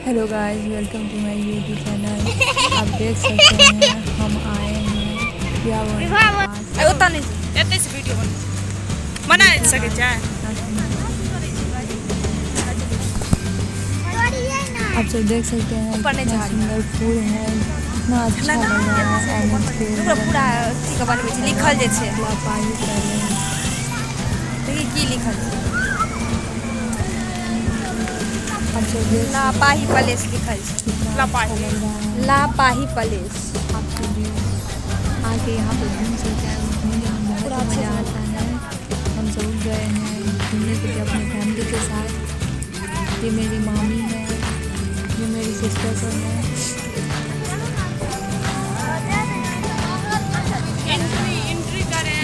Hello guys, welcome to my YouTube channel. आप देख सकते हैं हम आए हैं क्या होता नहीं एते से वीडियो बना सके जा। आप सब देख सकते हैं कितना सुंदर फूल है, कितना अच्छा लग रहा है। पूरा अथी के बनबै छै लिखल जे छै लापाही पैलेस। देखिए की लिखल छै आप सब देख लापाही पैलेस लिखल छै लापाही पैलेस। आप सब भी आके यहाँ पे घूम सकते हैं। घूमने में बहुत ही मज़ा आता है। हम सब गए हैं घूमने के लिए अपने फैमिली के साथ। ये मेरी मामी है, ये मेरी सिस्टर सब है।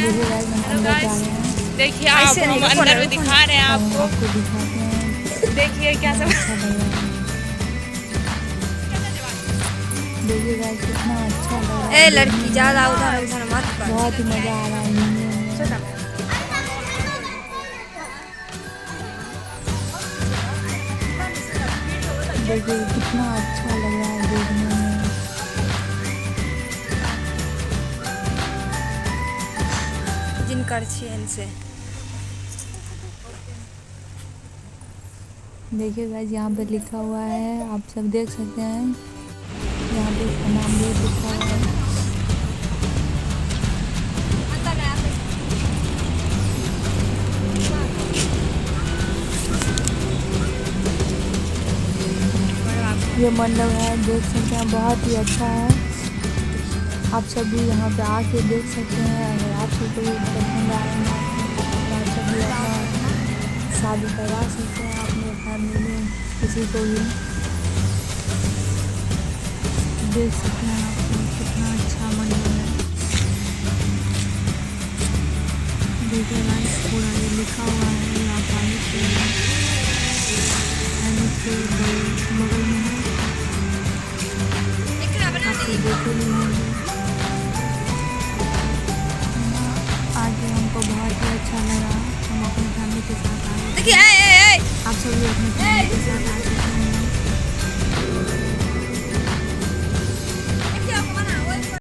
देखिए गाइस, हम अंदर जा रहे हैं। देखिए आप हम अंदर में दिखा रहे हैं आपको दिखाते हैं। देखिए क्या सब अच्छा लग रहा है। देखिए गाइस, कितना अच्छा लग रहा है। ए लड़की ज्यादा उधर उधर मत कर। बहुत ही मज़ा आ रहा है घूमने में। देखिए कितना अच्छा लग रहा है देखने में। जिनकर छियन से देखिए गाइस, यहाँ पे लिखा हुआ है, आप सब देख सकते हैं। यहाँ पे इसका नाम भी लिखा हुआ है। ये मंडप है, देख सकते हैं, बहुत ही अच्छा है। आप सब भी यहाँ पे आके देख सकते हैं। अगर आप सबको भी पसंद आएगा तो आप सब भी अपना शादी करवा सकते हैं अपने फैमिली में किसी को भी। देख सकते हैं आप कितना अच्छा मंडप है। देखिए गाइस, पूरा ये लिखा हुआ है लापाही पैलेस। के बगल में है। आप सब देखे भी होंगे। आगे हमको बहुत ही अच्छा लगा। हम अपने फैमिली के साथ आए। देखिए आप सब भी अपने फैमिली के साथ आए।